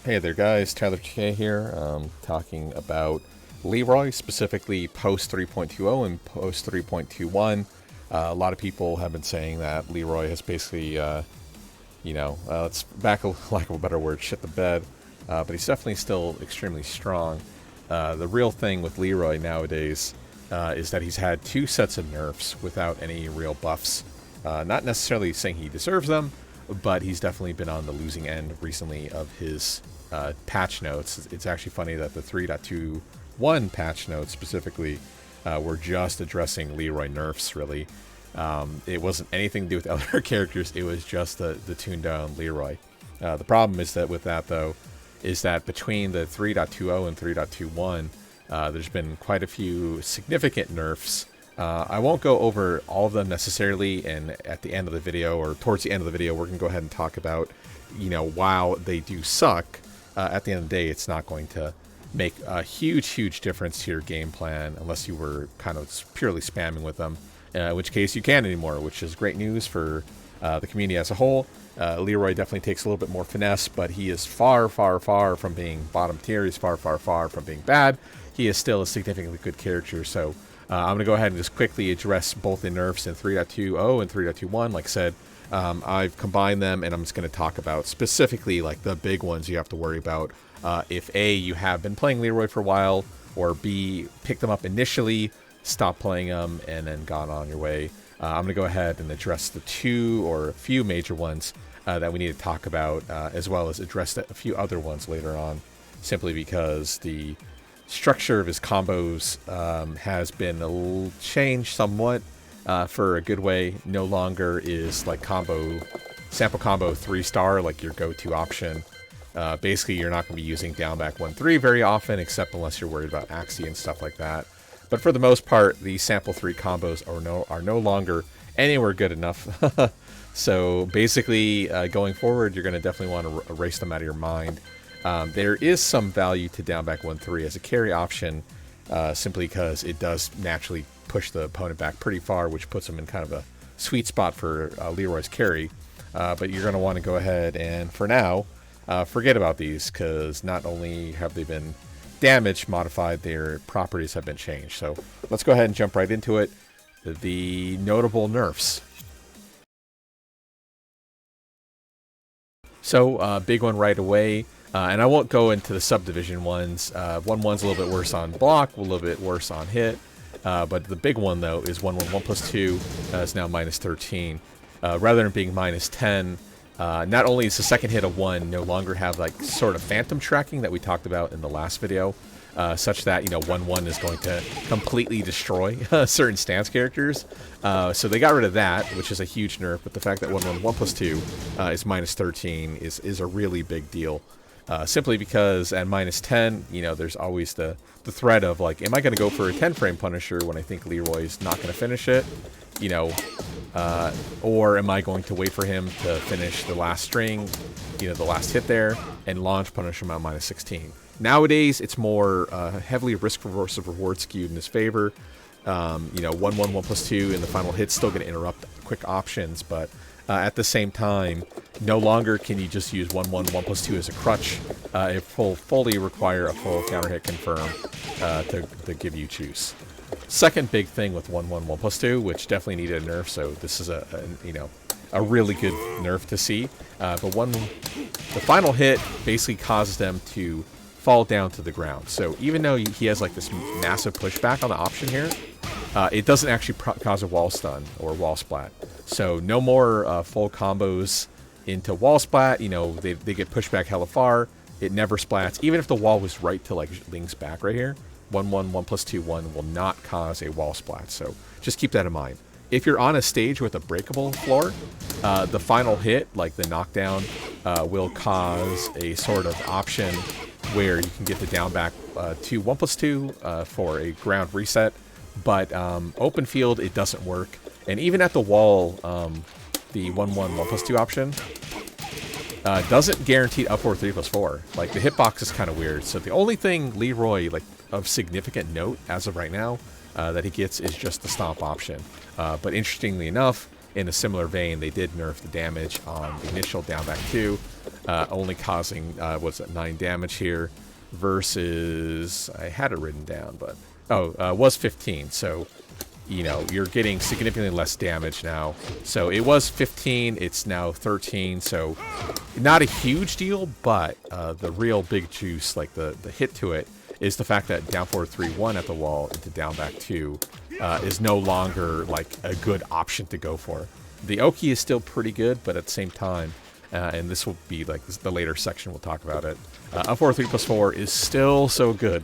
Hey there guys, Tyler TK here, talking about Leroy, specifically post 3.20 and post 3.21. A lot of people have been saying that Leroy has basically, let's back a lack of a better word, shit the bed, but he's definitely still extremely strong. The real thing with Leroy nowadays is that he's had two sets of nerfs without any real buffs. Not necessarily saying he deserves them, but he's definitely been on the losing end recently of his patch notes. It's actually funny that the 3.21 patch notes specifically were just addressing Leroy nerfs, really. It wasn't anything to do with other characters, it was just the tuned down Leroy. The problem is that with that, though, is that between the 3.20 and 3.21, there's been quite a few significant nerfs. I won't go over all of them necessarily, and at the end of the video, or towards the end of the video, we're going to go ahead and talk about, while they do suck, at the end of the day, it's not going to make a huge difference to your game plan unless you were kind of purely spamming with them, in which case you can't anymore, which is great news for the community as a whole. Leroy definitely takes a little bit more finesse, but he is far from being bottom tier. He's far from being bad. He is still a significantly good character, so I'm going to go ahead and just quickly address both the nerfs in 3.20 and 3.21. Like I said, I've combined them, and I'm just going to talk about specifically like the big ones you have to worry about if A, you have been playing Leroy for a while, or B, picked them up initially, stopped playing them, and then gone on your way. I'm going to go ahead and address the two or a few major ones that we need to talk about, as well as address a few other ones later on, simply because the structure of his combos has been a little changed somewhat for a good way. No longer is like sample combo 3-star like your go-to option. Basically, you're not going to be using down back 1-3 very often, except unless you're worried about Axie and stuff like that. But for the most part, the sample 3 combos are no longer anywhere good enough. So basically, going forward, you're going to definitely want to erase them out of your mind. There is some value to down back 1-3 as a carry option, simply because it does naturally push the opponent back pretty far, which puts him in kind of a sweet spot for Leroy's carry. But you're going to want to go ahead and, for now, forget about these, because not only have they been damage modified, their properties have been changed. So let's go ahead and jump right into it. The notable nerfs. So big one right away. And I won't go into the subdivision ones. 1-1's a little bit worse on block, a little bit worse on hit. But the big one, though, is 1-1. 1 plus 2 is now minus 13. Rather than being minus 10, not only is the second hit of 1 no longer have like sort of phantom tracking that we talked about in the last video, such that 1-1 is going to completely destroy certain stance characters. So they got rid of that, which is a huge nerf. But the fact that 1-1 1 plus 2 is minus 13 is a really big deal. Simply because at minus 10, there's always the threat of like, am I going to go for a 10-frame Punisher when I think Leroy's not going to finish it? Or am I going to wait for him to finish the last string, the last hit there, and launch Punisher at minus 16? Nowadays, it's more heavily risk versus reward skewed in his favor. 1-1 1 plus 2 in the final hit's still going to interrupt quick options, but at the same time, no longer can you just use 1-1 1 plus 2 as a crutch. It will fully require a full counter hit confirm to give you juice. Second big thing with 1-1 1 plus 2, which definitely needed a nerf, so this is a really good nerf to see. But the final hit basically causes them to fall down to the ground. So even though he has like this massive pushback on the option here, it doesn't actually cause a wall stun or wall splat. So no more full combos into wall splat. They get pushed back hella far. It never splats. Even if the wall was right to like Ling's back right here, 1-1 1 plus 2 1 will not cause a wall splat. So just keep that in mind. If you're on a stage with a breakable floor, the final hit, like the knockdown, will cause a sort of option where you can get the down back to 1 plus 2 for a ground reset. But open field, it doesn't work. And even at the wall, the 1-1 1 plus 2 option doesn't guarantee up 4 3 plus 4. Like the hitbox is kind of weird. So the only thing Leroy like of significant note as of right now that he gets is just the stomp option. But interestingly enough, in a similar vein, they did nerf the damage on the initial down back 2. only causing, what's it, 9 damage here, versus, I had it written down, but, was 15, so, you know, you're getting significantly less damage now. So it was 15, it's now 13, so not a huge deal, but the real big juice, like the hit to it, is the fact that down forward 3-1 at the wall into down back 2 is no longer like a good option to go for. The Oki is still pretty good, but at the same time, and this will be like the later section, we'll talk about it, up forward 3+4 is still so good.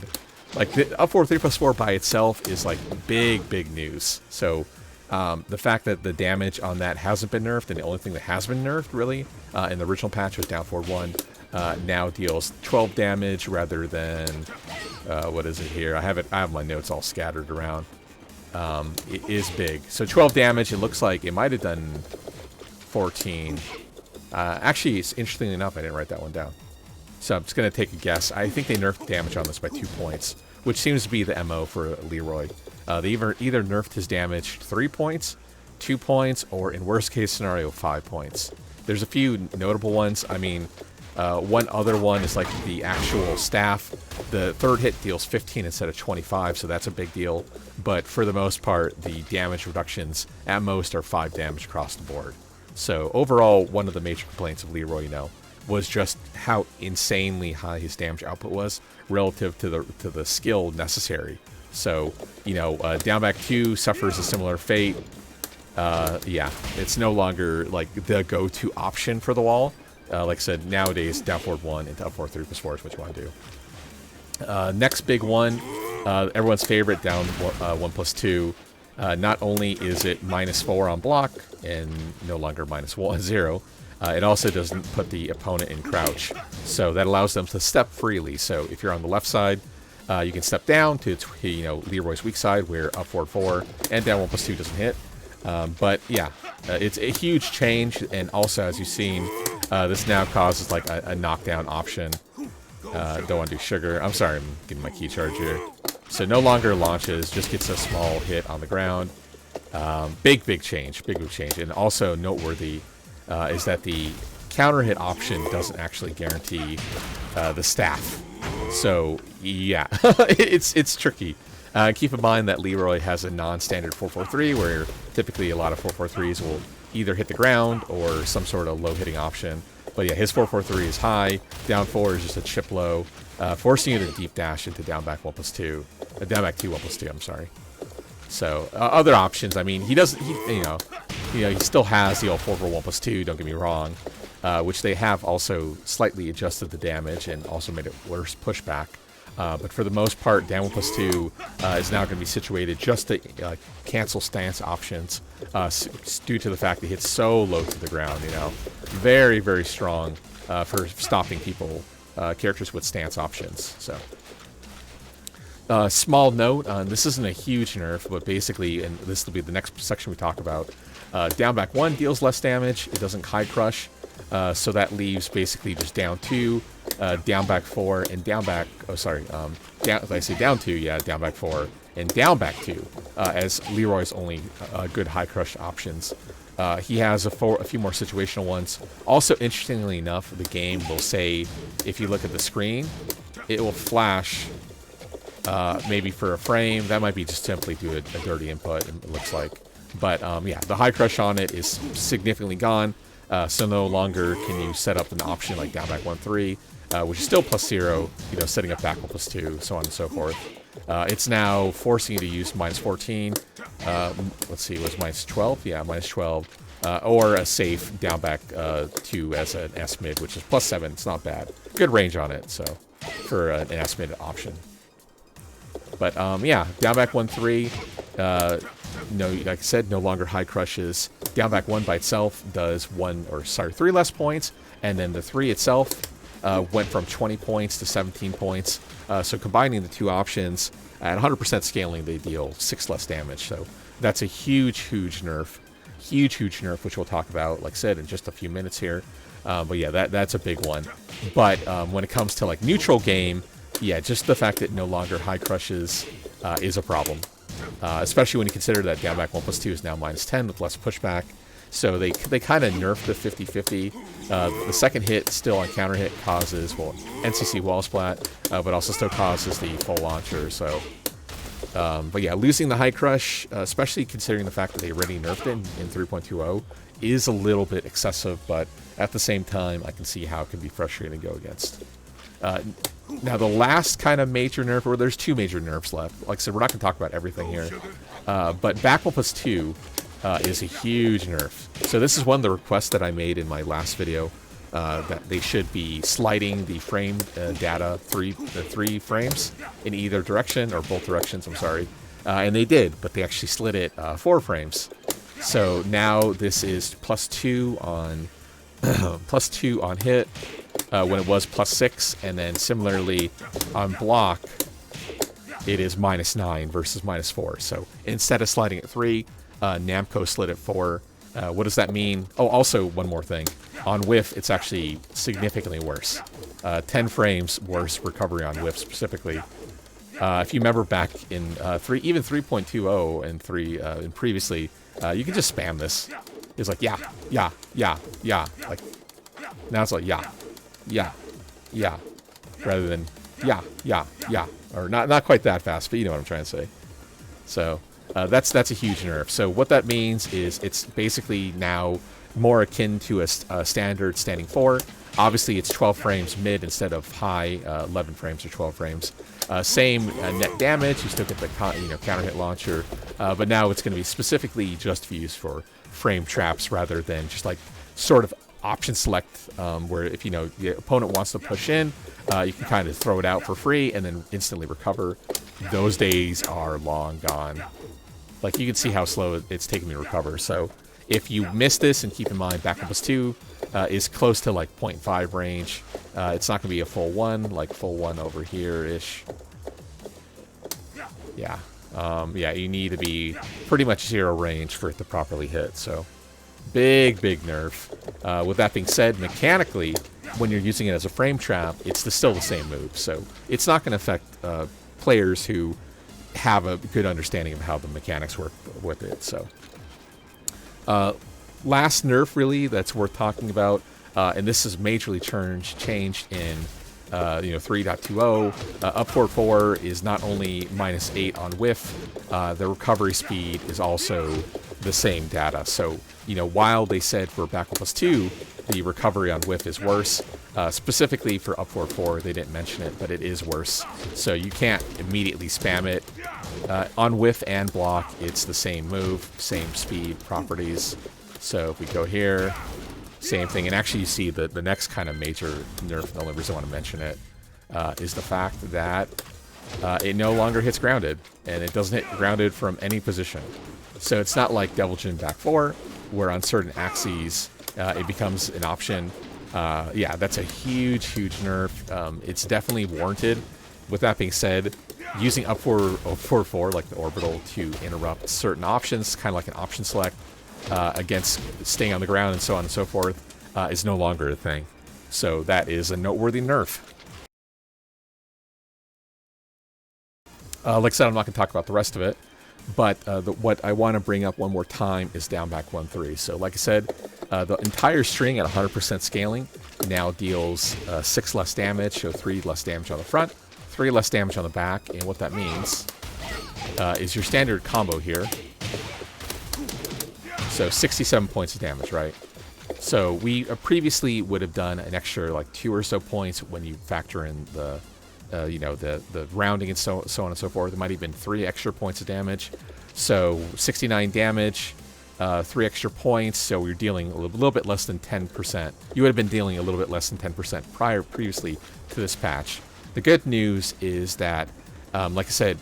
Like, the up forward 3+4 by itself is, like, big news. So, the fact that the damage on that hasn't been nerfed, and the only thing that has been nerfed, really, in the original patch was down forward 1, now deals 12 damage rather than, what is it here? I have my notes all scattered around. It is big. So 12 damage, it looks like it might have done 14. Actually, interestingly enough, I didn't write that one down. So I'm just going to take a guess. I think they nerfed damage on this by 2 points, which seems to be the MO for Leroy. They either nerfed his damage 3 points, 2 points, or in worst case scenario, 5 points. There's a few notable ones. I mean, one other one is like the actual staff. The third hit deals 15 instead of 25, so that's a big deal. But for the most part, the damage reductions at most are 5 damage across the board. So overall, one of the major complaints of Leroy, you know, was just how insanely high his damage output was relative to the skill necessary. So, you know, down back 2 suffers a similar fate. Yeah, it's no longer like the go-to option for the wall. Like I said, nowadays down forward 1 into up forward 3+4 is what you want to do. Next big one, everyone's favorite, down 1+2. Not only is it -4 on block and no longer -0. It also doesn't put the opponent in crouch, so that allows them to step freely. So if you're on the left side, you can step down to, you know, Leroy's weak side, where up forward 4 and down 1+2 doesn't hit. But yeah, it's a huge change, and also, as you've seen, this now causes like a knockdown option. Don't want to do sugar. I'm sorry, I'm getting my key charge here. So no longer launches, just gets a small hit on the ground. Big change, big change, and also noteworthy. Is that the counter hit option doesn't actually guarantee the staff. So yeah, it's tricky. Keep in mind that Leroy has a non-standard 4-4-3, where typically a lot of 4-4-3s will either hit the ground or some sort of low hitting option. But yeah, his 4-4-3 is high. Down 4 is just a chip low, forcing you to deep dash into down back 1+2, down back 2 1+2. I'm sorry. So other options. I mean, he doesn't. You know, he still has the old 4-1+2. Don't get me wrong, which they have also slightly adjusted the damage and also made it worse pushback. But for the most part, down 1+2 is now going to be situated just to cancel stance options due to the fact that it hits so low to the ground. You know, very strong for stopping people, characters with stance options. So. Small note, this isn't a huge nerf, but basically, and this will be the next section we talk about, down back 1 deals less damage, it doesn't high crush, so that leaves basically just down 2, down back 4, and down back, I say down 2, yeah, down back 4, and down back 2, as Leroy's only good high crush options. He has a few more situational ones. Also, interestingly enough, the game will say, if you look at the screen, it will flash maybe for a frame. That might be just simply do a dirty input, it looks like. But yeah, the high crush on it is significantly gone, so no longer can you set up an option like down back 1-3, which is still +0, you know, setting up back 1+2, so on and so forth. It's now forcing you to use -14. Let's see, it was -12? Yeah, -12. Or a safe down back 2 as an S mid, which is +7. It's not bad. Good range on it, so for an S mid option. But yeah, down back 1-3. No, like I said, no longer high crushes. Down back 1 by itself does 3 less points, and then the 3 itself went from 20 points to 17 points. So combining the two options at 100% scaling, they deal 6 less damage. So that's a huge nerf. Huge nerf, which we'll talk about, like I said, in just a few minutes here. But yeah, that's a big one. But when it comes to like neutral game, yeah, just the fact that no longer high crushes is a problem. Especially when you consider that down back 1+2 is now -10 with less pushback. So they kind of nerfed the 50-50. The second hit still on counter hit causes, well, NCC wall splat, but also still causes the full launcher. So, but yeah, losing the high crush, especially considering the fact that they already nerfed it in 3.20, is a little bit excessive. But at the same time, I can see how it can be frustrating to go against. Now, the last kind of major nerf, or there's two major nerfs left. Like I said, we're not going to talk about everything here. But back 1+2 is a huge nerf. So this is one of the requests that I made in my last video, that they should be sliding the frame data the 3 frames in either direction, or both directions, I'm sorry. And they did, but they actually slid it 4 frames. So now this is +2 on +2 on hit, when it was +6, and then similarly on block it is -9 versus -4. So instead of sliding at 3, Namco slid at 4. What does that mean? Oh, also one more thing. On whiff, it's actually significantly worse. 10 frames worse recovery on whiff specifically. If you remember back in even 3.20 and 3 and previously, you can just spam this. It's like yeah, yeah, yeah, yeah. Like now it's like yeah, yeah, yeah, rather than yeah, yeah, yeah, or not quite that fast, but you know what I'm trying to say. So that's a huge nerf. So what that means is it's basically now more akin to a standard standing 4. Obviously, it's 12 frames mid instead of high 11 frames or 12 frames. Same net damage. You still get the counter hit launcher, but now it's going to be specifically just used for frame traps rather than just like sort of option select, where if the opponent wants to push in, you can kind of throw it out for free and then instantly recover. Those days are long gone. Like, you can see how slow it's taking me to recover. So if you miss this, and keep in mind back 1+2 is close to like 0.5 range. It's not going to be a full 1, like full 1 over here-ish. Yeah. Yeah, you need to be pretty much 0 range for it to properly hit. So big nerf. With that being said, mechanically, when you're using it as a frame trap, it's still the same move. So it's not going to affect players who have a good understanding of how the mechanics work with it. So last nerf really that's worth talking about, and this is majorly changed in 3.20. Up 4 is not only -8 on whiff, the recovery speed is also the same data. So while they said for back 1+2 the recovery on whiff is worse, specifically for up 4 they didn't mention it, but it is worse. So you can't immediately spam it. On whiff and block, it's the same move, same speed properties. So if we go here, same thing. And actually you see the next kind of major nerf, the only reason I want to mention it, is the fact that it no longer hits grounded, and it doesn't hit grounded from any position. So it's not like Devil Jin back 4, where on certain axes it becomes an option. Yeah, that's a huge nerf. It's definitely warranted. With that being said, using up 4, like the orbital, to interrupt certain options, kind of like an option select, against staying on the ground and so on and so forth, is no longer a thing. So that is a noteworthy nerf. Like I said, I'm not going to talk about the rest of it, but what I want to bring up one more time is down back 1-3. So like I said, the entire string at 100% scaling now deals 6 less damage, so 3 less damage on the front, 3 less damage on the back, and what that means is your standard combo here. So 67 points of damage, right? So we previously would have done an extra like 2 or so points when you factor in the the rounding and so on and so forth. It might have been 3 extra points of damage. So 69 damage, 3 extra points. So we're dealing a little bit less than 10%. You would have been dealing a little bit less than 10% previously to this patch. The good news is that, like I said,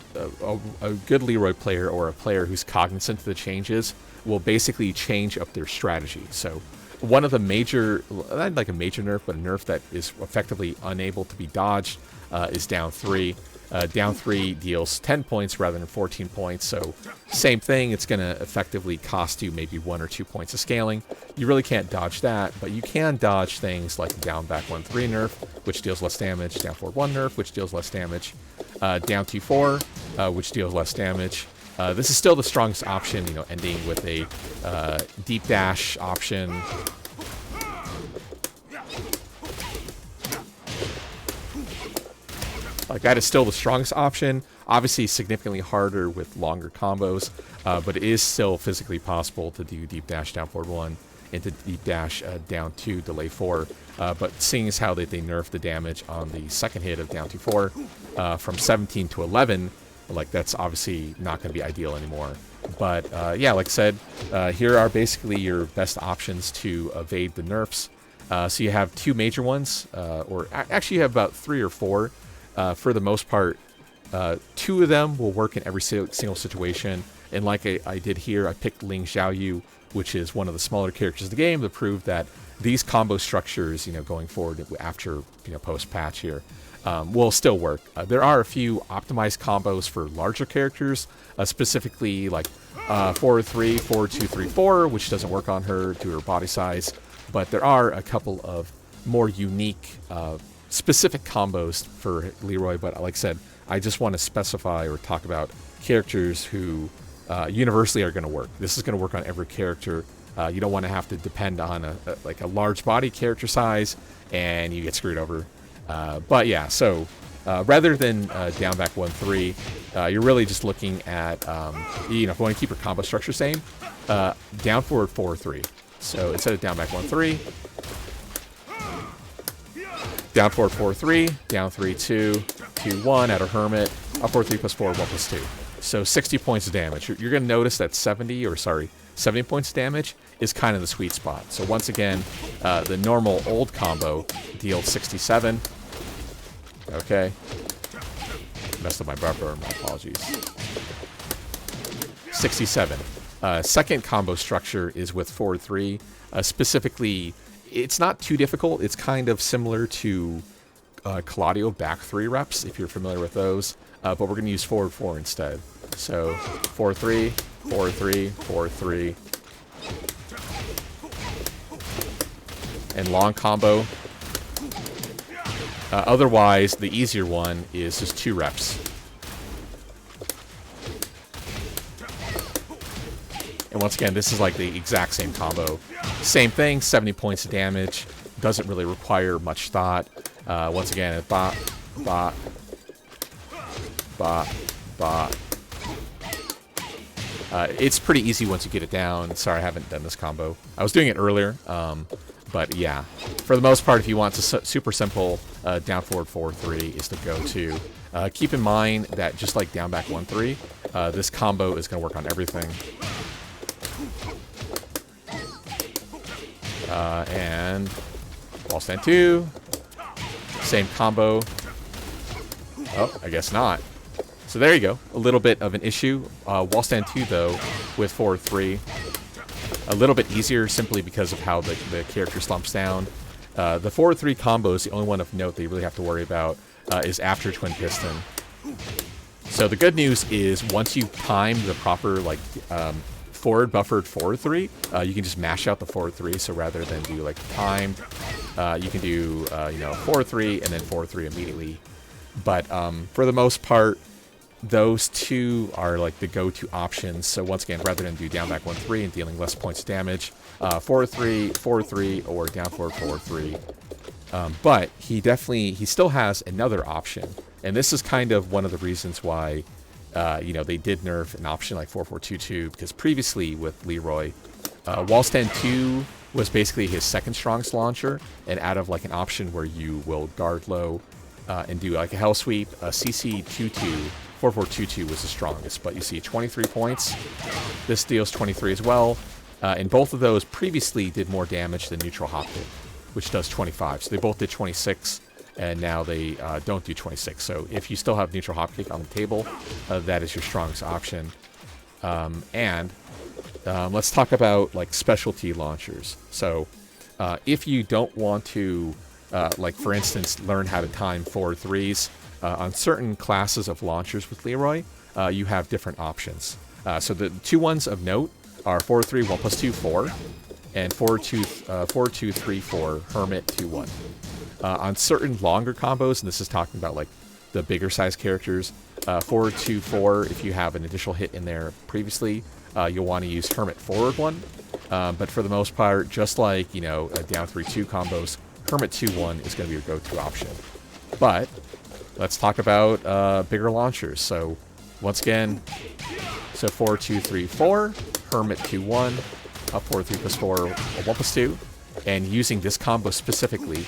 a good Leroy player, or a player who's cognizant of the changes, will basically change up their strategy. So one of the major, not like a major nerf, but a nerf that is effectively unable to be dodged, is down 3. Down 3 deals 10 points rather than 14 points. So same thing, it's going to effectively cost you maybe 1 or 2 points of scaling. You really can't dodge that, but you can dodge things like down back 1-3 nerf, which deals less damage, down 4-1 nerf, which deals less damage, down 2-4, which deals less damage, This is still the strongest option, you know, ending with a deep dash option. Like, that is still the strongest option. Obviously, significantly harder with longer combos, but it is still physically possible to do deep dash down forward 1 into deep dash down 2, delay 4. But seeing as how they nerfed the damage on the second hit of down 2-4 from 17 to 11, like, that's obviously not going to be ideal anymore. But yeah, like I said, here are basically your best options to evade the nerfs. So you have 2 major ones, or actually you have about 3 or 4. For the most part, 2 of them will work in every single situation. And like I did here, I picked Ling Xiaoyu, which is one of the smaller characters of the game, to prove that these combo structures, you know, going forward after, you know, post-patch here, will still work. There are a few optimized combos for larger characters, specifically like 4-3, 4-2-3-4, which doesn't work on her due to her body size. But there are a couple of more unique specific combos for Leroy, but like I said, I just want to specify or talk about characters who universally are going to work. This is going to work on every character. You don't want to have to depend on a large body character size, and you get screwed over. But yeah, so rather than down back 1-3, you're really just looking at you know, if you want to keep your combo structure same, down forward 4-3. So instead of down back 1-3. Down forward 4-3, down 3-2, 2-1 at a hermit, up 4-3 plus 4, 1 plus 2. So 60 points of damage. You're going to notice that 70 points of damage is kind of the sweet spot. So once again, the normal old combo deals 67. Okay. Messed up my bumper, my apologies. 67. Second combo structure is with 4-3, specifically. It's not too difficult. It's kind of similar to Claudio back 3 reps, if you're familiar with those. But we're going to use forward 4 instead. So 4-3, 4-3, 4-3. And long combo. Otherwise, the easier one is just 2 reps. And once again, this is like the exact same combo. Same thing, 70 points of damage. Doesn't really require much thought. Once again, it's bot, bot, bot, bot. It's pretty easy once you get it down. Sorry, I haven't done this combo. I was doing it earlier, but yeah. For the most part, if you want to super simple, down forward 4-3 is the go-to. Keep in mind that just like down back 1-3, this combo is going to work on everything. And wall stand 2, same combo. Oh, I guess not. So there you go, a little bit of an issue. Wall stand 2 though, with 4-3, a little bit easier simply because of how the character slumps down. The 4-3 combo is the only one of note that you really have to worry about, is after twin piston. So the good news is once you time the proper like forward buffered 4-3, you can just mash out the 4-3. So rather than do like timed, you can do you know, 4-3 and then 4-3 immediately. But for the most part, those 2 are like the go-to options. So once again, rather than do down back 1-3 and dealing less points of damage, 4-3, 4-3, or down forward 4-3. But he still has another option, and this is kind of one of the reasons why you know, they did nerf an option like 4-4-2-2, because previously with Leroy, wall stand 2 was basically his second strongest launcher, and out of like an option where you will guard low and do like a hell sweep, CC-2-2, 4-4-2-2 was the strongest. But you see 23 points. This deals 23 as well. And both of those previously did more damage than neutral hop kick, which does 25. So they both did 26. And now they don't do 26. So if you still have neutral hop kick on the table, that is your strongest option. Let's talk about like specialty launchers. So if you don't want to, like for instance, learn how to time 4-3s on certain classes of launchers with Leroy, you have different options. So the 2 ones of note are 4-3, 1 plus 2, 4, and 4-2, 3, 4, hermit, 2-1. On certain longer combos, and this is talking about like the bigger size characters, Forward 2-4, if you have an additional hit in there previously, you'll want to use Hermit forward 1. But for the most part, just like, you know, down 3-2 combos, Hermit 2-1 is going to be your go-to option. But let's talk about bigger launchers. So once again, so 4-2-3-4, Hermit 2-1, up 4-3+4, 1+2. And using this combo specifically,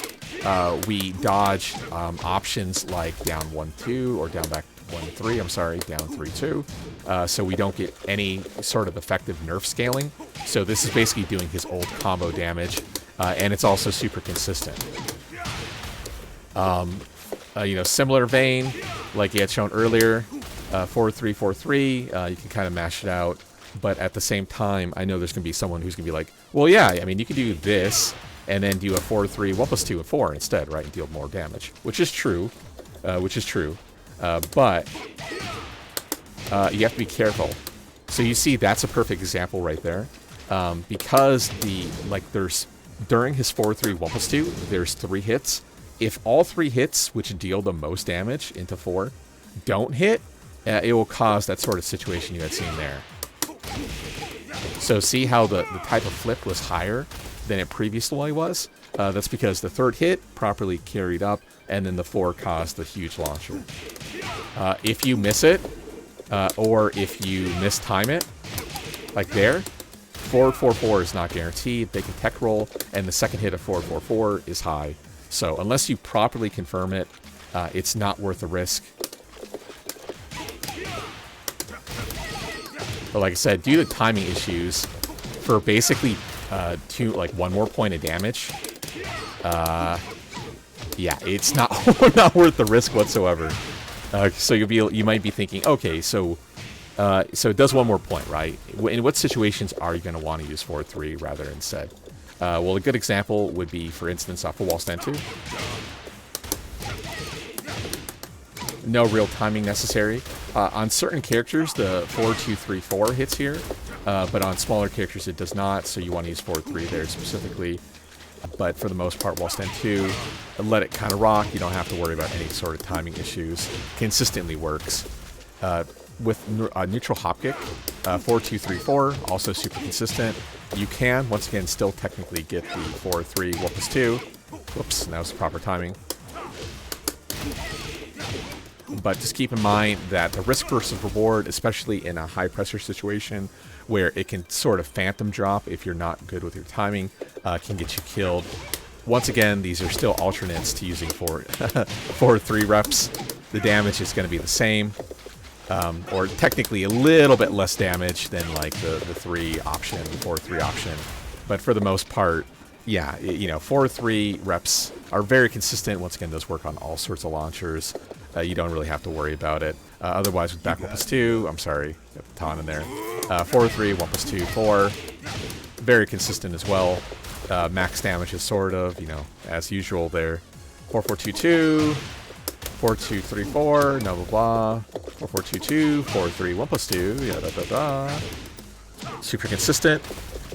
we dodge options like down 1-2 or down back 1-3, I'm sorry, down 3-2. So we don't get any sort of effective nerf scaling. So this is basically doing his old combo damage, and it's also super consistent. You know, similar vein, like you had shown earlier, 4-3-4-3, you can kind of mash it out. But at the same time, I know there's going to be someone who's going to be like, well, yeah, I mean, you could do this and then do a 4-3, 1+2, and 4 instead, right? And deal more damage, which is true. But you have to be careful. So you see, that's a perfect example right there. Because there's, during his 4-3, 1+2, there's 3 hits. If all 3 hits, which deal the most damage into 4, don't hit, it will cause that sort of situation you had seen there. So see how the type of flip was higher than it previously was? That's because the 3rd hit properly carried up, and then the 4 caused the huge launcher. If you miss it, or if you mistime it, like there, 4-4-4 is not guaranteed. They can tech roll, and the second hit of 4-4-4 is high. So unless you properly confirm it, it's not worth the risk. But like I said, due to timing issues, for basically one more point of damage, yeah, it's not not worth the risk whatsoever. So you might be thinking, okay, so it does one more point, right? In what situations are you going to want to use 4-3 rather than instead? Well, a good example would be, for instance, off a wall stand 2. No real timing necessary. On certain characters, the 4-2-3-4 hits here, but on smaller characters it does not, so you want to use 4-3 there specifically. But for the most part, wall stand 2, let it kind of rock. You don't have to worry about any sort of timing issues. Consistently works. With neutral hop kick, 4-2-3-4, also super consistent. You can, once again, still technically get the 4-3, 1+2. Whoops, that was the proper timing. But just keep in mind that the risk versus reward, especially in a high pressure situation where it can sort of phantom drop if you're not good with your timing, can get you killed. Once again, these are still alternates to using 4-3 reps. The damage is going to be the same, or technically a little bit less damage than like the 3 option, 4-3 option. But for the most part, yeah, you know, 4-3 reps are very consistent. Once again, those work on all sorts of launchers. You don't really have to worry about it. Otherwise, with back 1+2, I'm sorry, got the taunt in there. 4-3, 1+2, 4. Very consistent as well. Max damage is sort of, you know, as usual there. 4-4-2-2, 4-2-3-4, blah blah blah. 4-4-2-2, 4-3, 1+2, yeah, da da da. Super consistent.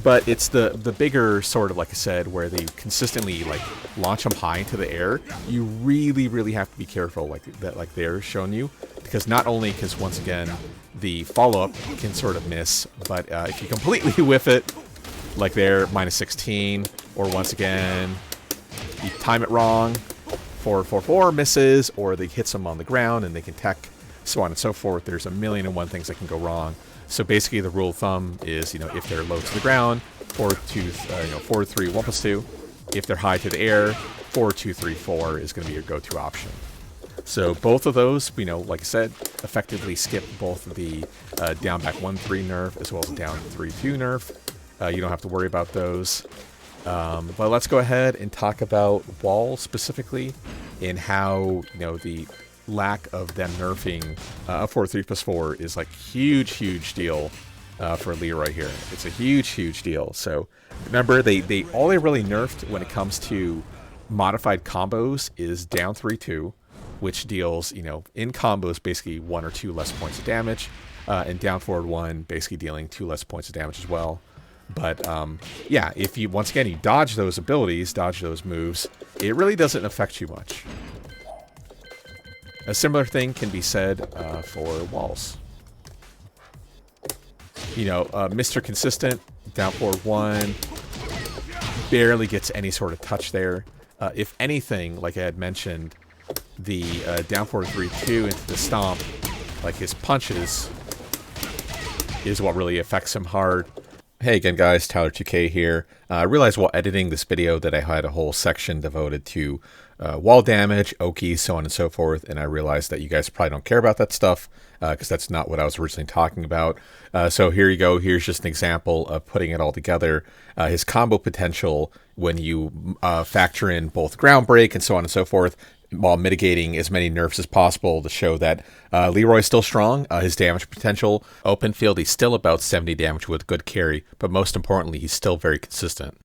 But it's the bigger sort of, like I said, where they consistently like launch them high into the air. You really have to be careful, like that, like they're showing you, because not only because once again the follow-up can sort of miss, but if you completely whiff it, like there, -16, or once again you time it wrong, 4-4-4 misses, or they hit them on the ground and they can tech, so on and so forth. There's a million and one things that can go wrong. So basically, the rule of thumb is, you know, if they're low to the ground, 4-3, 1+2. If they're high to the air, 4-2-3-4 is going to be your go-to option. So both of those, you know, like I said, effectively skip both the down back 1-3 nerf as well as down 3-2 nerf. You don't have to worry about those. But let's go ahead and talk about wall specifically, and how, you know, the lack of them nerfing a 4-3+4 is like huge deal for Leroy here. It's a huge deal. So remember, they all they really nerfed when it comes to modified combos is down 3-2, which deals, you know, in combos basically 1 or 2 less points of damage, and down forward 1 basically dealing 2 less points of damage as well. But yeah, if you, once again, you dodge those abilities, dodge those moves, it really doesn't affect you much. A similar thing can be said for walls. You know, Mr. Consistent, down forward 1, barely gets any sort of touch there. If anything, like I had mentioned, the down forward 3-2 into the stomp, like his punches, is what really affects him hard. Hey again guys, Tyler2K here. I realized while editing this video that I had a whole section devoted to wall damage, Oki, so on and so forth, and I realized that you guys probably don't care about that stuff because that's not what I was originally talking about. So here you go. Here's just an example of putting it all together. His combo potential when you factor in both ground break and so on and so forth, while mitigating as many nerfs as possible to show that Leroy's still strong. His damage potential, open field, he's still about 70 damage with good carry, but most importantly, he's still very consistent.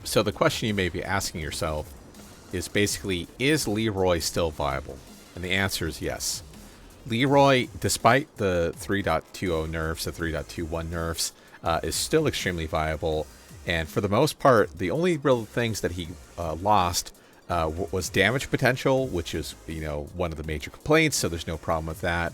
So the question you may be asking yourself is basically, is Leroy still viable? And the answer is yes. Leroy, despite the 3.20 nerfs, the 3.21 nerfs, is still extremely viable. And for the most part, the only real things that he lost was damage potential, which is, you know, one of the major complaints, so there's no problem with that.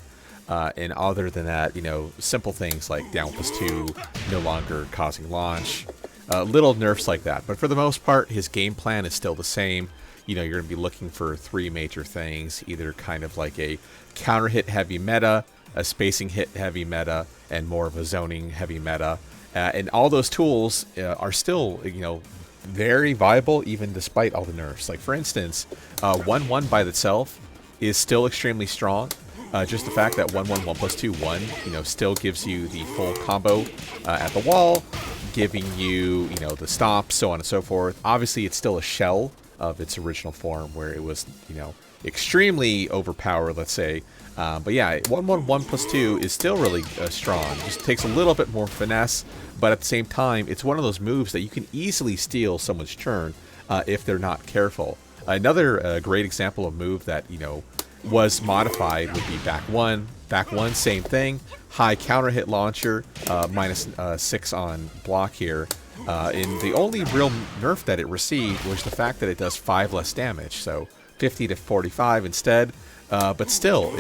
And other than that, you know, simple things like down +2, no longer causing launch, little nerfs like that. But for the most part, his game plan is still the same. You know, you're going to be looking for 3 major things, either kind of like a counter hit heavy meta, a spacing hit heavy meta, and more of a zoning heavy meta. And all those tools are still, you know, very viable even despite all the nerfs. Like, for instance, 1-1 by itself is still extremely strong. Just the fact that 1-1, 1+2, 1, you know, still gives you the full combo at the wall, giving you, you know, the stomp, so on and so forth. Obviously, it's still a shell of its original form where it was, you know, extremely overpowered, let's say. But yeah, 1-1, 1+2 is still really strong. Just takes a little bit more finesse, but at the same time, it's one of those moves that you can easily steal someone's turn if they're not careful. Another great example of move that, you know, was modified would be back 1. Back 1, same thing. High counter hit launcher, -6 on block here. And the only real nerf that it received was the fact that it does 5 less damage, so 50 to 45 instead. But still,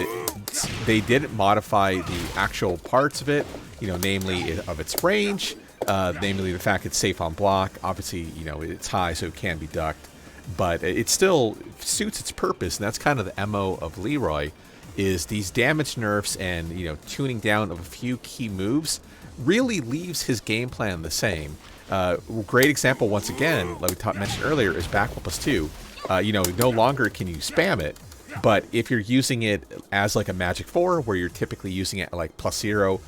they didn't modify the actual parts of it, you know, namely of its range, namely the fact it's safe on block. Obviously, you know, it's high, so it can be ducked, but it still suits its purpose, and that's kind of the MO of Leroy, is these damage nerfs and, you know, tuning down of a few key moves really leaves his game plan the same. Great example, once again, like we mentioned earlier, is back 1+2. You know, no longer can you spam it, but if you're using it as like a Magic 4, where you're typically using it like +0,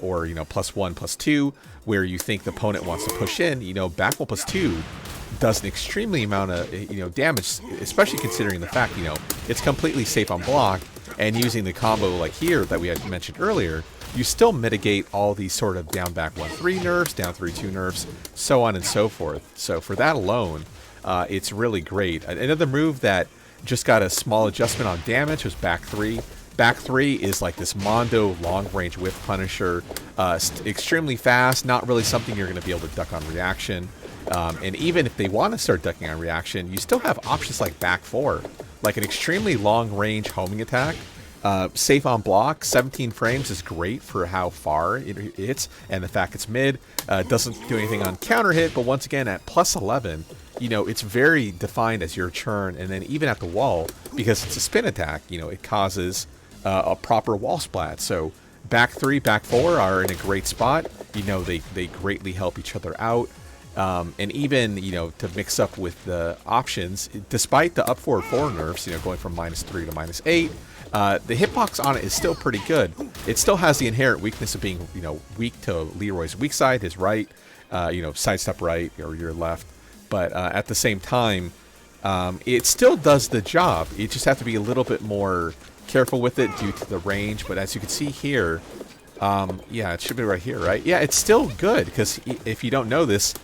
or, you know, +1, +2, where you think the opponent wants to push in, you know, back 1+2 does an extremely amount of, you know, damage, especially considering the fact, you know, it's completely safe on block, and using the combo like here that we had mentioned earlier, you still mitigate all these sort of down back 1-3 nerfs, down 3-2 nerfs, so on and so forth. So for that alone, it's really great. Another move that just got a small adjustment on damage was back 3. Back 3 is like this Mondo long-range whip punisher, extremely fast, not really something you're going to be able to duck on reaction. And even if they want to start ducking on reaction, you still have options like back 4, like an extremely long-range homing attack. Safe on block, 17 frames is great for how far it hits, and the fact it's mid. Doesn't do anything on counter hit, but once again at +11, you know, it's very defined as your turn, and then even at the wall, because it's a spin attack, you know, it causes a proper wall splat. So back 3, back 4 are in a great spot. You know, they greatly help each other out. And even, you know, to mix up with the options, despite the up forward 4 nerfs, you know, going from -3 to -8, the hitbox on it is still pretty good. It still has the inherent weakness of being, you know, weak to Leroy's weak side, his right, you know, sidestep right or your left. But at the same time, it still does the job. You just have to be a little bit more careful with it due to the range. But as you can see here, yeah, it should be right here, right? Yeah, it's still good, because if you don't know this,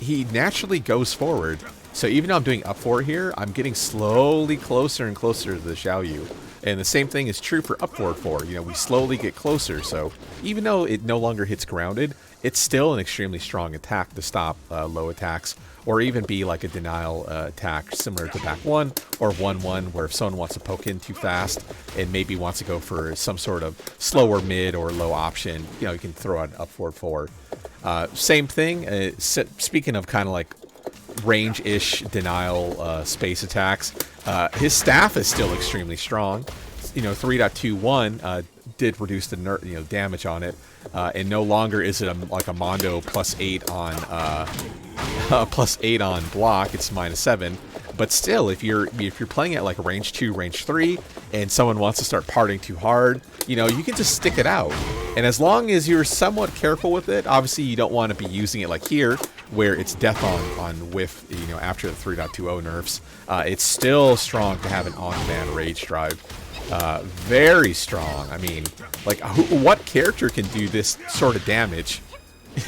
he naturally goes forward. So even though I'm doing up 4 here, I'm getting slowly closer and closer to the Xiaoyu. And the same thing is true for up forward 4. You know, we slowly get closer, so even though it no longer hits grounded, it's still an extremely strong attack to stop low attacks, or even be like a denial attack similar to back 1 or 1-1, where if someone wants to poke in too fast and maybe wants to go for some sort of slower mid or low option, you know, you can throw out an up forward 4. Same thing, speaking of kind of like range-ish denial space attacks, his staff is still extremely strong. You know, 3.21 did reduce the damage on it, and no longer is it like a Mondo +8 on +8 on block. It's -7. But still, if you're playing at like range 2, range 3, and someone wants to start partying too hard, you know, you can just stick it out. And as long as you're somewhat careful with it, obviously you don't want to be using it like here, where it's death on whiff, you know, after the 3.20 nerfs. It's still strong to have an on-demand rage drive. Very strong. I mean, like, what character can do this sort of damage?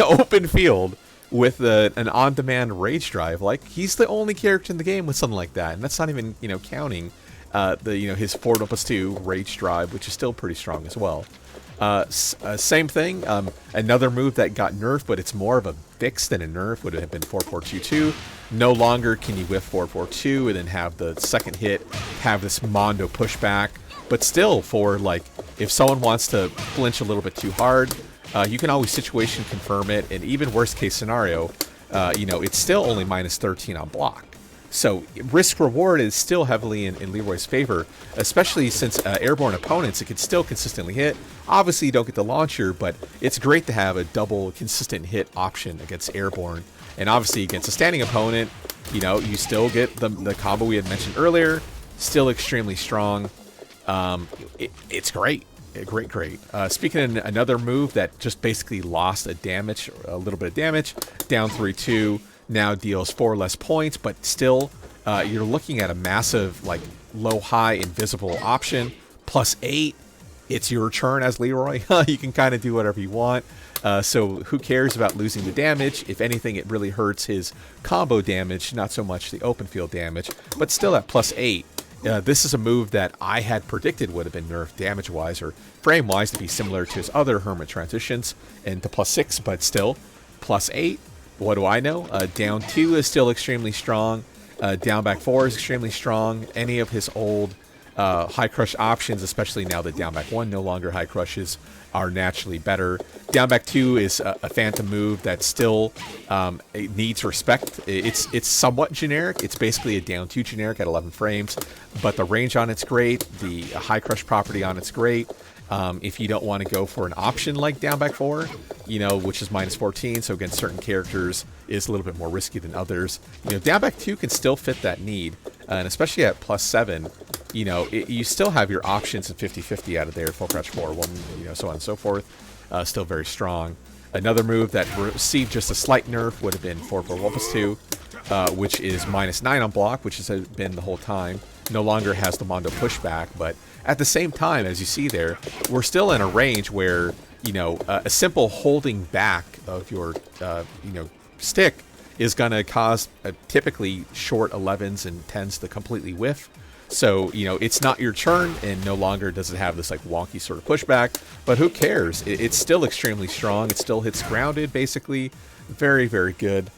Open field with an on-demand rage drive. Like, he's the only character in the game with something like that, and that's not even, you know, counting his 4+2 rage drive, which is still pretty strong as well. Same thing. Another move that got nerfed, but it's more of a fix than a nerf, would have been 4.422. No longer can you whiff 4.42 and then have the second hit have this Mondo pushback. But still, for like, if someone wants to flinch a little bit too hard, you can always situation confirm it, and even worst case scenario, you know, it's still only -13 on block. So risk reward is still heavily in Leroy's favor, especially since airborne opponents, it can still consistently hit. Obviously you don't get the launcher, but it's great to have a double consistent hit option against airborne. And obviously against a standing opponent, you know, you still get the combo we had mentioned earlier, still extremely strong. It's great. Great. Speaking of another move that just basically lost a little bit of damage, down 3-2, now deals 4 less points, but still, you're looking at a massive, like, low-high invisible option, +8. It's your turn as Leroy. You can kind of do whatever you want. So who cares about losing the damage? If anything, it really hurts his combo damage, not so much the open field damage, but still at +8. This is a move that I had predicted would have been nerfed damage-wise or frame-wise to be similar to his other Hermit transitions and to +6, but still, +8. What do I know? Down 2 is still extremely strong. Down back 4 is extremely strong. Any of his old high crush options, especially now that down back 1 no longer high crushes, are naturally better. Down back 2 is a phantom move that still it needs respect. It's somewhat generic. It's basically a down 2 generic at 11 frames, but the range on it's great. The high crush property on it's great. If you don't want to go for an option like down back 4, you know, which is -14, so against certain characters is a little bit more risky than others. You know, down back 2 can still fit that need, and especially at +7, you know, you still have your options at 50-50 out of there, full crouch 4-1, you know, so on and so forth. Still very strong. Another move that received just a slight nerf would have been 4-4-1+2, which is -9 on block, which has been the whole time. No longer has the Mondo pushback, but at the same time, as you see there, we're still in a range where, you know, a simple holding back of your, you know, stick is going to cause typically short 11s and 10s to completely whiff. So, you know, it's not your turn, and no longer does it have this like wonky sort of pushback, but who cares? It's still extremely strong. It still hits grounded, basically. Very, very good.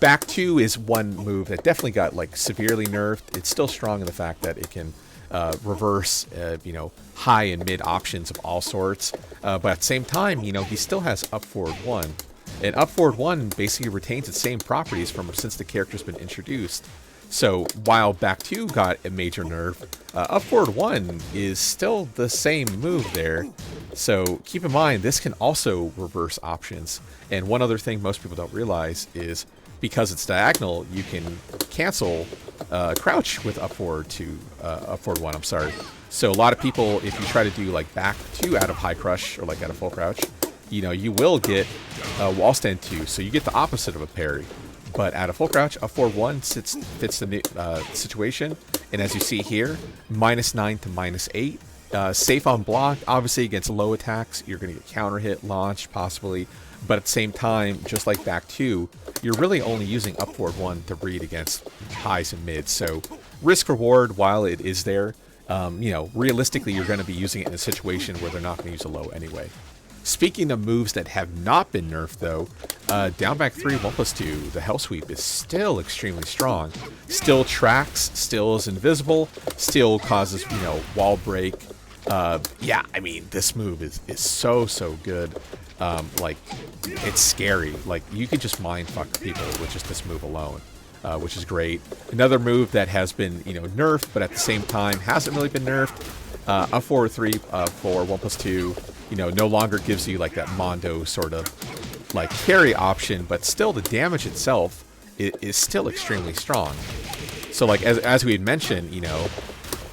Back 2 is one move that definitely got like severely nerfed. It's still strong in the fact that it can reverse, you know, high and mid options of all sorts. But at the same time, you know, he still has up forward 1. And up forward 1 basically retains its same properties from since the character's been introduced. So while back 2 got a major nerf, up forward 1 is still the same move there. So keep in mind, this can also reverse options. And one other thing most people don't realize is because it's diagonal, you can cancel crouch with up forward 1. I'm sorry. So a lot of people, if you try to do like back 2 out of high crush or like out of full crouch, you know, you will get wall stand 2. So you get the opposite of a parry. But at a full crouch, up forward 1 fits the situation. And as you see here, -9 to -8. Safe on block. Obviously, against low attacks, you're going to get counter hit, launch, possibly. But at the same time, just like back 2, you're really only using up forward 1 to read against highs and mids. So risk reward, while it is there, you know, realistically, you're going to be using it in a situation where they're not going to use a low anyway. Speaking of moves that have not been nerfed, though, down back 3, 1+2, the Hell Sweep is still extremely strong. Still tracks, still is invisible, still causes, you know, wall break. Yeah, I mean, this move is so good. Like, it's scary. Like, you could just mind fuck people with just this move alone, which is great. Another move that has been, you know, nerfed, but at the same time hasn't really been nerfed. Up forward 3 for 1+2. You know, no longer gives you like that Mondo sort of like carry option, but still the damage itself is still extremely strong. So like as we had mentioned, you know,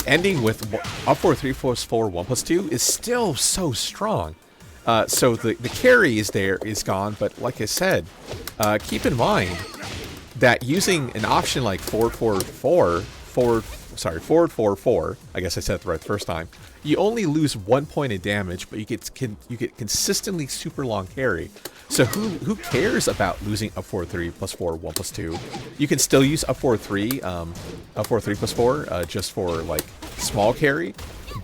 ending with up forward 3+4 1+2 is still so strong. So the carry is gone, but like I said, keep in mind that using an option like forward 4-4, I guess I said it right the first time, you only lose 1 point of damage, but you get consistently super long carry. So who cares about losing up forward 3+4, 1+2? You can still use up forward 3, up forward 3+4, just for like small carry,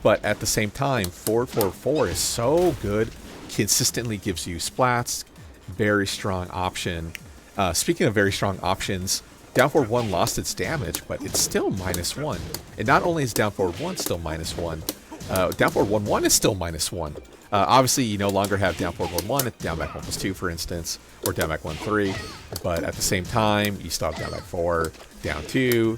but at the same time, 4-4-4 is so good, consistently gives you splats, very strong option. Speaking of very strong options, down forward 1 lost its damage, but it's still -1. And not only is down forward 1 still -1, down forward 1-1 is still -1. Obviously, you no longer have down forward 1-1 at down back 1+2, for instance, or down back 1-3. But at the same time, you still have down back 4, down 2,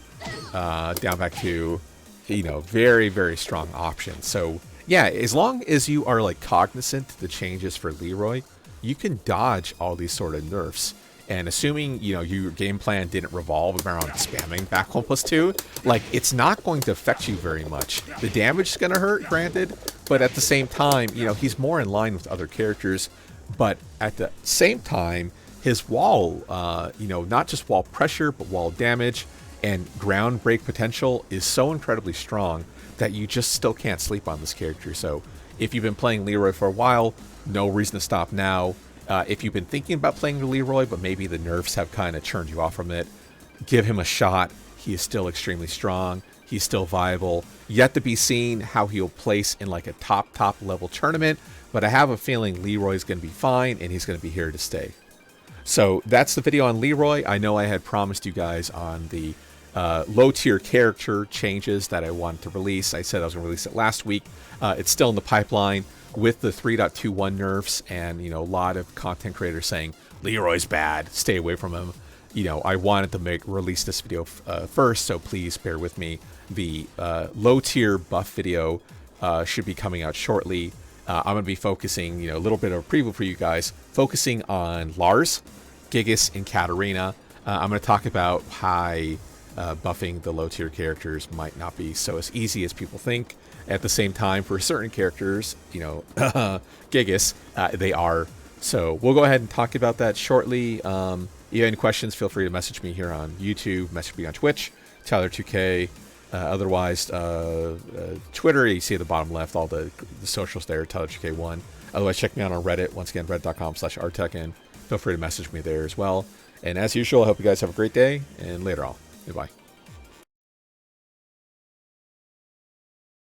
down back 2. You know, very strong option. So yeah, as long as you are like cognizant of the changes for Leroy, you can dodge all these sort of nerfs. And assuming, you know, your game plan didn't revolve around spamming back 1+2, like, it's not going to affect you very much. The damage is going to hurt, granted, but at the same time, you know, he's more in line with other characters. But at the same time, his wall, you know, not just wall pressure, but wall damage and ground break potential is so incredibly strong that you just still can't sleep on this character. So if you've been playing Leroy for a while, no reason to stop now. If you've been thinking about playing the Leroy, but maybe the nerfs have kind of turned you off from it, give him a shot. He is still extremely strong. He's still viable. Yet to be seen how he'll place in like a top level tournament, but I have a feeling Leroy's going to be fine, and he's going to be here to stay. So that's the video on Leroy. I know I had promised you guys on the low tier character changes that I wanted to release. I said I was going to release it last week. It's still in the pipeline with the 3.21 nerfs, and, you know, a lot of content creators saying Leroy's bad, stay away from him. You know, I wanted to release this video first, so please bear with me. The low tier buff video should be coming out shortly. I'm going to be focusing, you know, a little bit of a preview for you guys, focusing on Lars, Gigas, and Katarina. I'm going to talk about how buffing the low tier characters might not be so as easy as people think. At the same time, for certain characters, you know, Gigas, they are. So we'll go ahead and talk about that shortly. If you have any questions, feel free to message me here on YouTube, message me on Twitch, Tyler2K. Otherwise, Twitter, you see at the bottom left, all the socials there, Tyler2K1. Otherwise, check me out on Reddit. Once again, reddit.com/artech, and feel free to message me there as well. And as usual, I hope you guys have a great day, and later on. Goodbye.